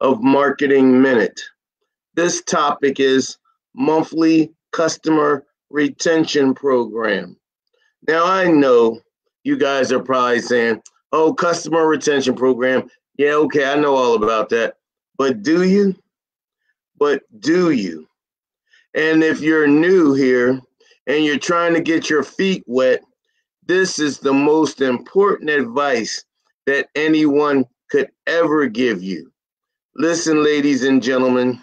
of Marketing Minute. This topic is monthly customer retention program. Now, I know you guys are probably saying, oh, customer retention program. Yeah, okay, I know all about that. But do you? But do you? And if you're new here and you're trying to get your feet wet, this is the most important advice that anyone could ever give you. Listen, ladies and gentlemen,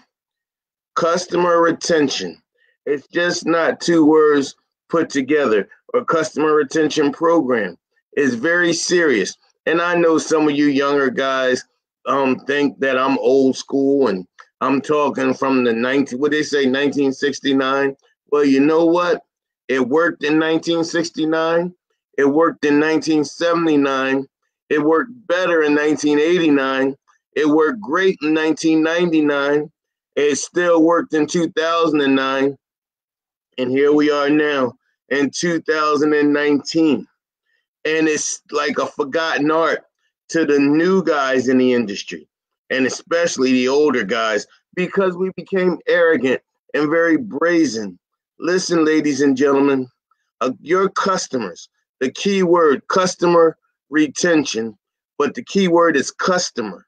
customer retention. It's just not two words put together. Or customer retention program is very serious. And I know some of you younger guys think that I'm old school and I'm talking from the 1969. Well, you know what? It worked in 1969. It worked in 1979. It worked better in 1989. It worked great in 1999. It still worked in 2009. And here we are now in 2019. And it's like a forgotten art to the new guys in the industry, and especially the older guys, because we became arrogant and very brazen. Listen, ladies and gentlemen, your customers, the key word, customer retention, but the key word is customer.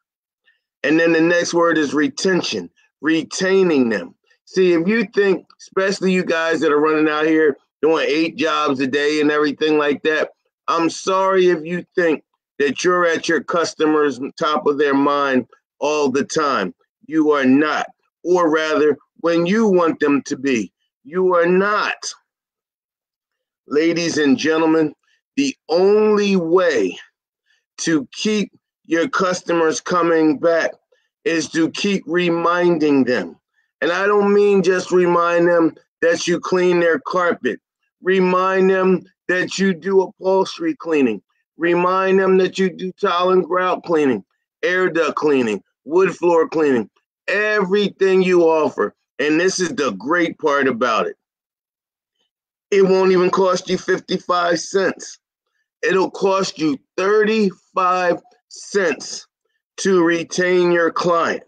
And then the next word is retention, retaining them. See, if you think, especially you guys that are running out here doing 8 jobs a day and everything like that, I'm sorry if you think that you're at your customers' top of their mind all the time. You are not. Or rather, when you want them to be, you are not. Ladies and gentlemen, the only way to keep your customers coming back is to keep reminding them. And I don't mean just remind them that you clean their carpet. Remind them that you do upholstery cleaning. Remind them that you do tile and grout cleaning, air duct cleaning, wood floor cleaning, everything you offer. And this is the great part about it. It won't even cost you 55 cents. It'll cost you 35 cents to retain your client.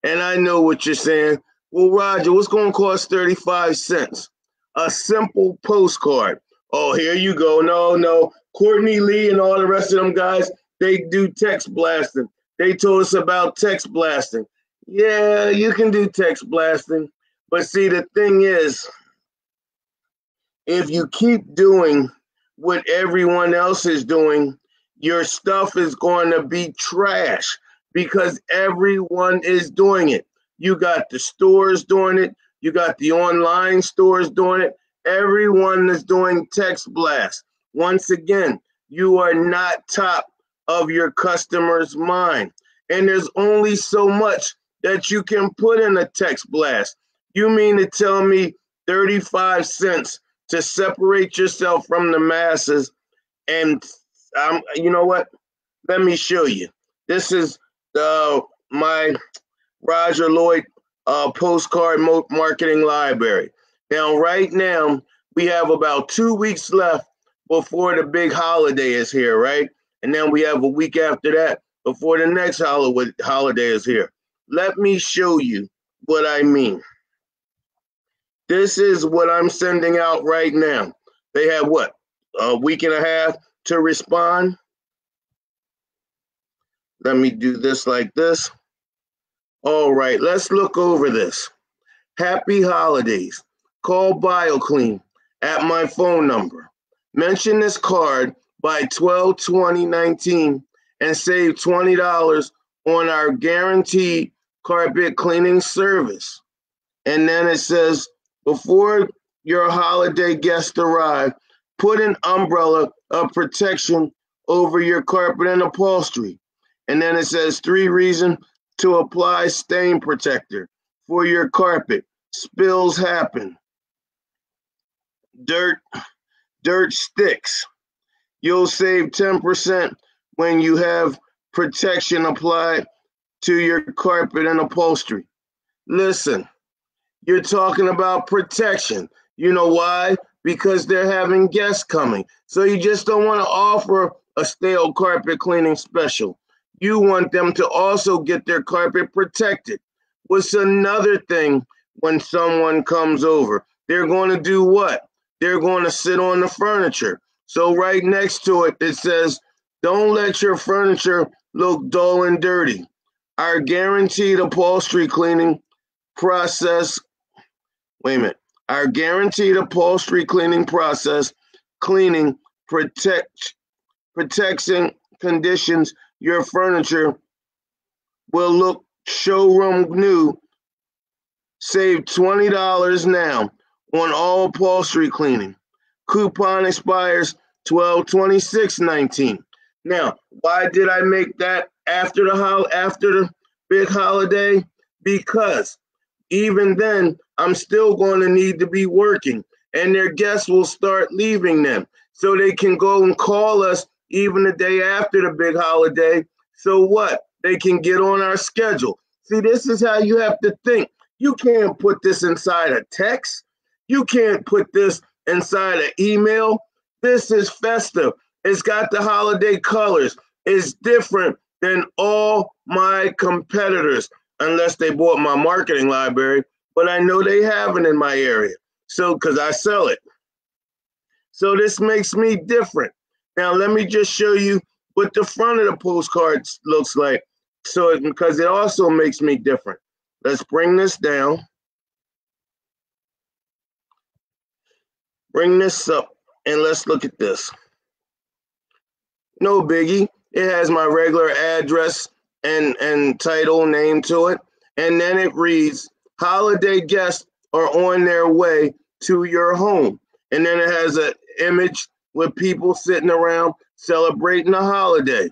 And I know what you're saying. Well, Roger, what's going to cost 35 cents? A simple postcard. Oh, here you go. No. Courtney Lee and all the rest of them guys, they do text blasting. They told us about text blasting. Yeah, you can do text blasting. But see, the thing is, if you keep doing what everyone else is doing, your stuff is going to be trash because everyone is doing it. You got the stores doing it. You got the online stores doing it. Everyone is doing text blast. Once again, you are not top of your customer's mind. And there's only so much that you can put in a text blast. You mean to tell me 35 cents to separate yourself from the masses? And you know what? Let me show you. This is my Roger Lloyd postcard marketing library. Now, right now, we have about 2 weeks left before the big holiday is here, right? And then we have a week after that before the next holiday is here. Let me show you what I mean. This is what I'm sending out right now. They have what? A week and a half to respond. Let me do this like this. All right, let's look over this. Happy holidays. Call BioClean at my phone number. Mention this card by 12/20/19 and save $20 on our guaranteed carpet cleaning service. And then it says, before your holiday guests arrive, put an umbrella of protection over your carpet and upholstery. And then it says 3 reasons to apply stain protector for your carpet. Spills happen. Dirt sticks. You'll save 10% when you have protection applied to your carpet and upholstery. Listen, you're talking about protection. You know why? Because they're having guests coming. So you just don't want to offer a stale carpet cleaning special. you want them to also get their carpet protected. What's another thing when someone comes over? They're going to do what? They're going to sit on the furniture. So right next to it, it says, don't let your furniture look dull and dirty. Our guaranteed upholstery cleaning process, wait a minute, our guaranteed upholstery cleaning process, cleaning, protection conditions, your furniture will look showroom new. Save $20 now on all upholstery cleaning. Coupon expires 12/26/19. Now, why did I make that after the big holiday? Because even then, I'm still going to need to be working, and their guests will start leaving them. So they can go and call us even the day after the big holiday. So what? They can get on our schedule. See, this is how you have to think. You can't put this inside a text. You can't put this inside an email. This is festive. It's got the holiday colors. It's different than all my competitors, unless they bought my marketing library, but I know they have it in my area. So, because I sell it. So this makes me different. Now, let me just show you what the front of the postcard looks like. So, because it also makes me different. Let's bring this down. Bring this up, and let's look at this. No biggie. It has my regular address and title name to it. And then it reads, holiday guests are on their way to your home. And then it has an image with people sitting around celebrating the holiday.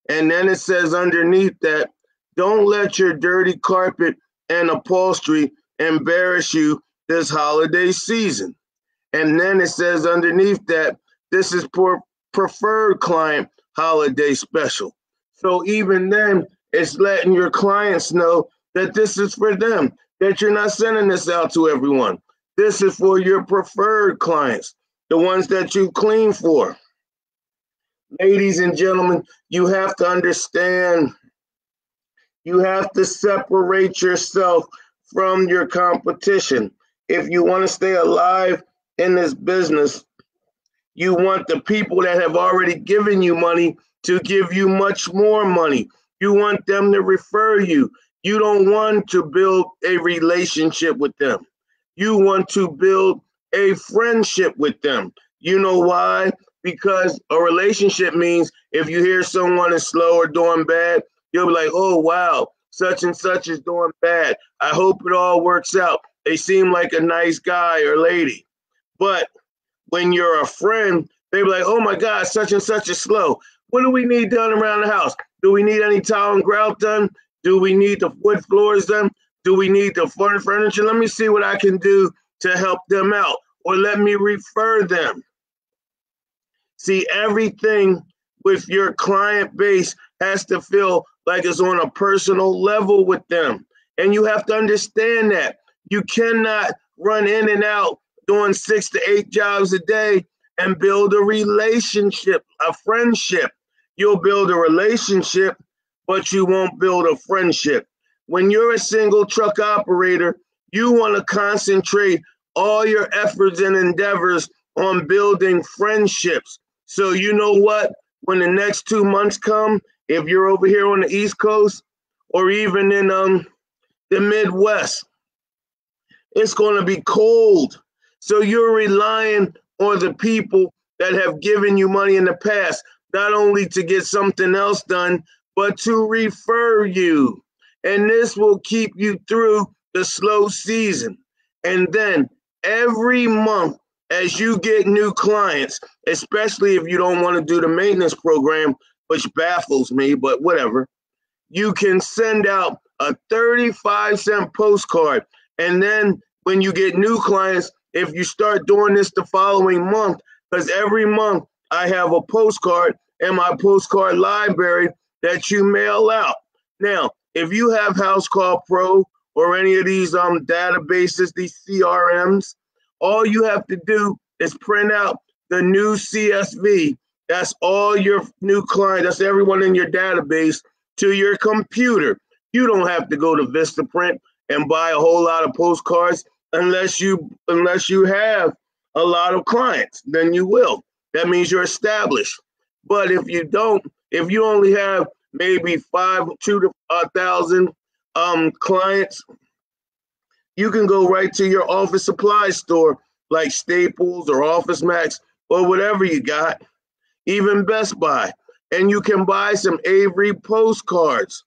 And then it says underneath that, don't let your dirty carpet and upholstery embarrass you this holiday season. And then it says underneath that, this is preferred client holiday special. So even then, it's letting your clients know that this is for them, that you're not sending this out to everyone. This is for your preferred clients, the ones that you clean for. Ladies and gentlemen, you have to understand, you have to separate yourself from your competition. If you want to stay alive in this business, you want the people that have already given you money to give you much more money. You want them to refer you. You don't want to build a relationship with them. You want to build a friendship with them. You know why? Because a relationship means if you hear someone is slow or doing bad, you'll be like, oh, wow, such and such is doing bad. I hope it all works out. They seem like a nice guy or lady. But when you're a friend, they be like, oh my God, such and such is slow. What do we need done around the house? Do we need any tile and grout done? Do we need the wood floors done? Do we need the furniture? Let me see what I can do to help them out, or let me refer them. See, everything with your client base has to feel like it's on a personal level with them. And you have to understand that. You cannot run in and out doing 6 to 8 jobs a day and build a relationship, a friendship. You'll build a relationship, but you won't build a friendship. When you're a single truck operator, you want to concentrate all your efforts and endeavors on building friendships. So you know what? When the next 2 months come, if you're over here on the East Coast or even in the Midwest, it's going to be cold. So you're relying on the people that have given you money in the past, not only to get something else done, but to refer you. And this will keep you through the slow season. And then every month, as you get new clients, especially if you don't want to do the maintenance program, which baffles me, but whatever, you can send out a 35-cent postcard. And then when you get new clients, if you start doing this the following month, because every month I have a postcard in my postcard library that you mail out. Now, if you have House Call Pro or any of these databases, these CRMs, all you have to do is print out the new CSV. That's all your new clients, that's everyone in your database, to your computer. You don't have to go to Vistaprint and buy a whole lot of postcards unless you have a lot of clients. Then you will. That means you're established. But if you don't, if you only have maybe 2,000 to 1,000 clients, you can go right to your office supply store like Staples or Office Max or whatever you got, even Best Buy, and you can buy some Avery postcards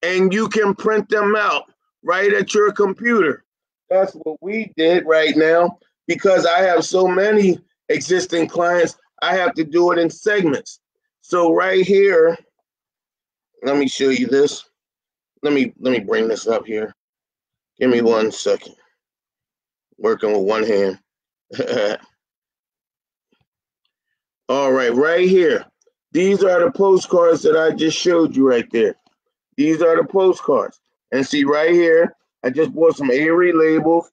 and you can print them out right at your computer. That's what we did right now because I have so many existing clients, I have to do it in segments. So right here, let me show you this. Let me bring this up here. Give me 1 second. Working with one hand. All right here. These are the postcards that I just showed you right there. These are the postcards. And see right here, I just bought some Avery labels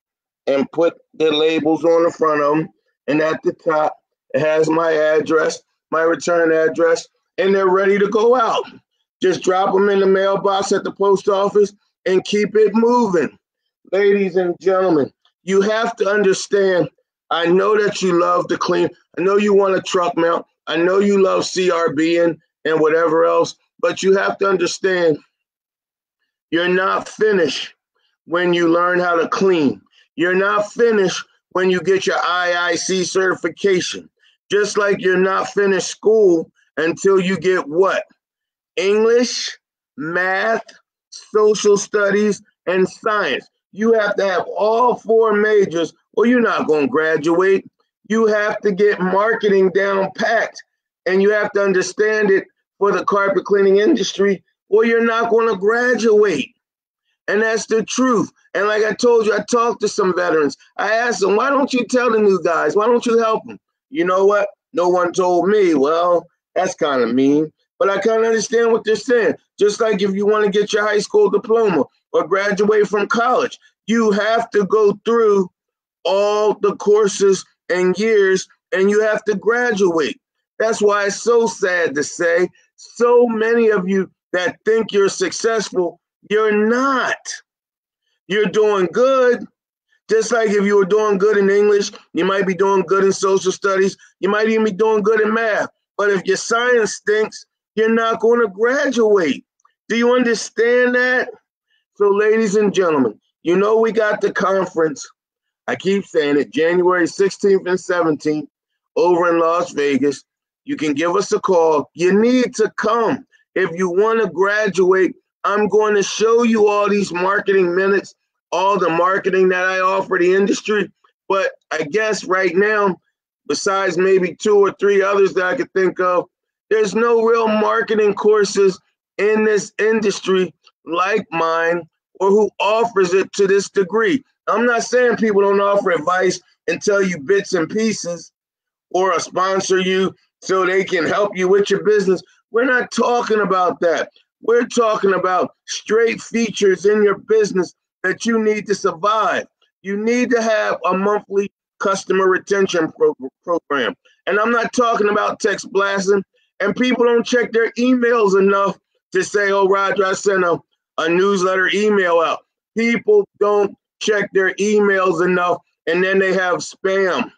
and put the labels on the front of them. And at the top, it has my address, my return address, and they're ready to go out. Just drop them in the mailbox at the post office and keep it moving. Ladies and gentlemen, you have to understand, I know that you love to clean. I know you want a truck mount. I know you love CRB and whatever else, but you have to understand you're not finished when you learn how to clean. You're not finished when you get your IIC certification. Just like you're not finished school until you get what? English, math, social studies, and science. You have to have all 4 majors or you're not going to graduate. You have to get marketing down packed and you have to understand it for the carpet cleaning industry or you're not going to graduate. And that's the truth. And like I told you, I talked to some veterans. I asked them, why don't you tell the new guys? Why don't you help them? You know what? No one told me. Well, that's kind of mean. But I kind of understand what they're saying. Just like if you want to get your high school diploma or graduate from college, you have to go through all the courses and years and you have to graduate. That's why it's so sad to say so many of you that think you're successful, you're not. You're doing good. Just like if you were doing good in English, you might be doing good in social studies. You might even be doing good in math. But if your science stinks, you're not going to graduate. Do you understand that? So ladies and gentlemen, you know we got the conference. I keep saying it, January 16th and 17th over in Las Vegas. You can give us a call. You need to come. If you want to graduate, I'm going to show you all these marketing minutes, all the marketing that I offer the industry. But I guess right now, besides maybe 2 or 3 others that I could think of, there's no real marketing courses in this industry like mine or who offers it to this degree. I'm not saying people don't offer advice and tell you bits and pieces or sponsor you so they can help you with your business. We're not talking about that. We're talking about straight features in your business that you need to survive. You need to have a monthly customer retention program. And I'm not talking about text blasting. And people don't check their emails enough to say, oh, Roger, I sent a newsletter email out. People don't check their emails enough, and then they have spam.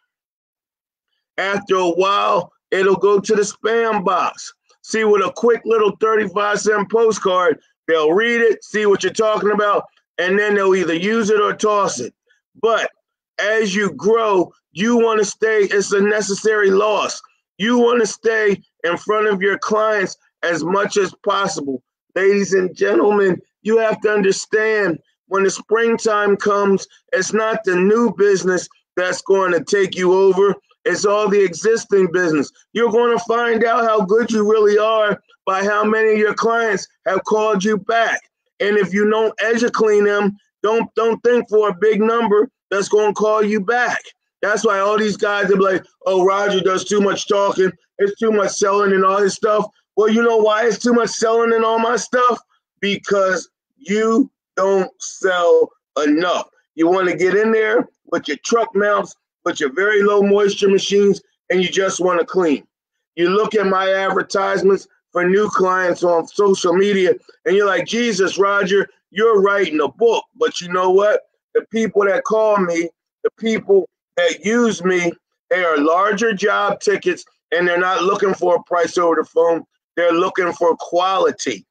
After a while, it'll go to the spam box. See, with a quick little 35-cent postcard, they'll read it, see what you're talking about, and then they'll either use it or toss it. But as you grow, you want to stay, it's a necessary loss. You want to stay in front of your clients as much as possible. Ladies and gentlemen, you have to understand when the springtime comes, it's not the new business that's going to take you over. It's all the existing business. You're going to find out how good you really are by how many of your clients have called you back. And if you don't educate them, don't think for a big number that's going to call you back. That's why all these guys are like, oh, Roger does too much talking. It's too much selling and all this stuff. Well, you know why it's too much selling and all my stuff? Because you don't sell enough. You want to get in there with your truck mounts, with your very low moisture machines, and you just want to clean. You look at my advertisements for new clients on social media. And you're like, Jesus, Roger, you're writing a book. But you know what? The people that call me, the people that use me, they are larger job tickets, and they're not looking for a price over the phone. They're looking for quality.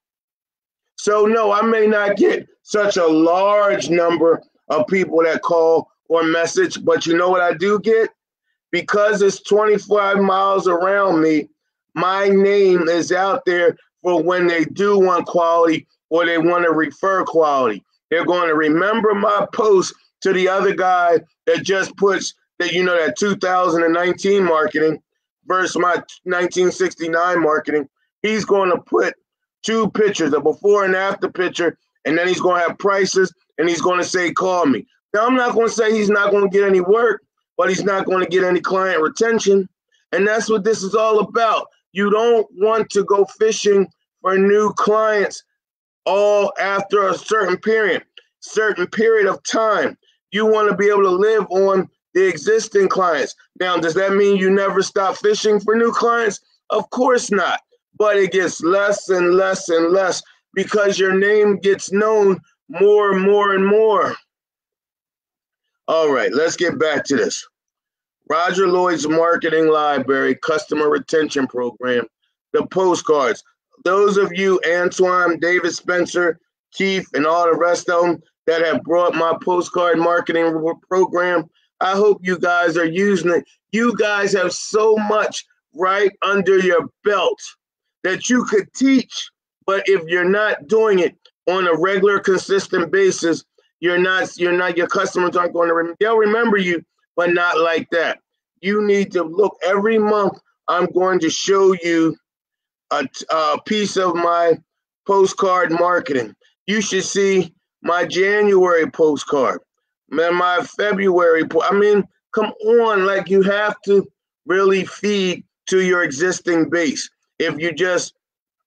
So no, I may not get such a large number of people that call or message, but you know what I do get? Because it's 25 miles around me, my name is out there for when they do want quality or they want to refer quality. They're going to remember my post to the other guy that just puts that, you know, that 2019 marketing versus my 1969 marketing. He's going to put two pictures, a before and after picture, and then he's going to have prices, and he's going to say, call me. Now, I'm not going to say he's not going to get any work, but he's not going to get any client retention. And that's what this is all about. You don't want to go fishing for new clients all after a certain period of time. You want to be able to live on the existing clients. Now, does that mean you never stop fishing for new clients? Of course not. But it gets less and less and less because your name gets known more and more and more. All right, let's get back to this. Roger Lloyd's Marketing Library Customer Retention Program, the postcards. Those of you, Antoine, David Spencer, Keith, and all the rest of them that have brought my postcard marketing program, I hope you guys are using it. You guys have so much right under your belt that you could teach, but if you're not doing it on a regular, consistent basis, your customers aren't going to they'll remember you, but not like that. You need to look every month. I'm going to show you a piece of my postcard marketing. You should see my January postcard, my February. Come on, like you have to really feed to your existing base. If you just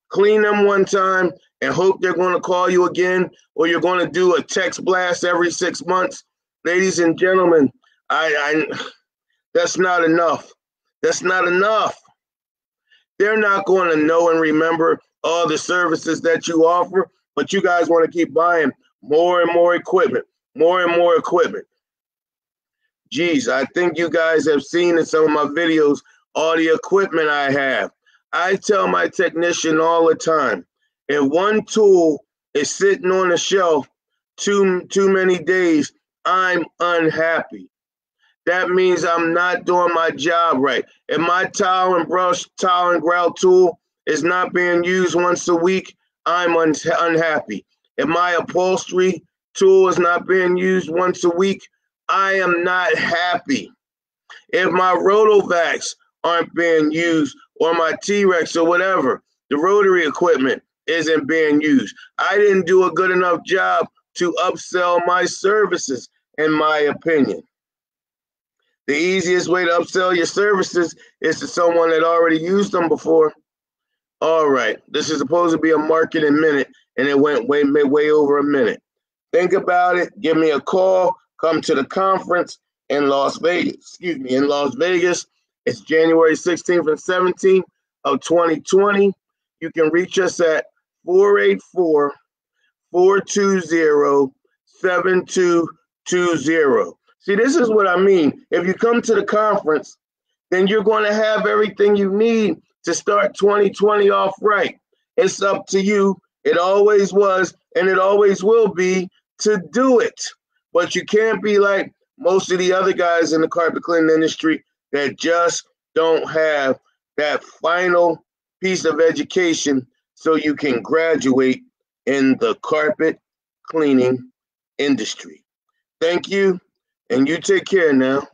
clean them one time and hope they're going to call you again, or you're going to do a text blast every 6 months, ladies and gentlemen, that's not enough. That's not enough. They're not going to know and remember all the services that you offer, but you guys want to keep buying more and more equipment, more and more equipment. Geez, I think you guys have seen in some of my videos all the equipment I have. I tell my technician all the time, if one tool is sitting on the shelf too many days, I'm unhappy. That means I'm not doing my job right. If my towel and grout tool is not being used once a week, I'm unhappy. If my upholstery tool is not being used once a week, I am not happy. If my Rotovacs aren't being used, or my T-Rex or whatever, the rotary equipment isn't being used, I didn't do a good enough job to upsell my services, in my opinion. The easiest way to upsell your services is to someone that already used them before. All right, this is supposed to be a marketing minute, and it went way over a minute. Think about it. Give me a call. Come to the conference in Las Vegas. It's January 16th and 17th of 2020. You can reach us at 484-420-7220. See, this is what I mean. If you come to the conference, then you're going to have everything you need to start 2020 off right. It's up to you. It always was, and it always will be, to do it. But you can't be like most of the other guys in the carpet cleaning industry that just don't have that final piece of education so you can graduate in the carpet cleaning industry. Thank you, and you take care now.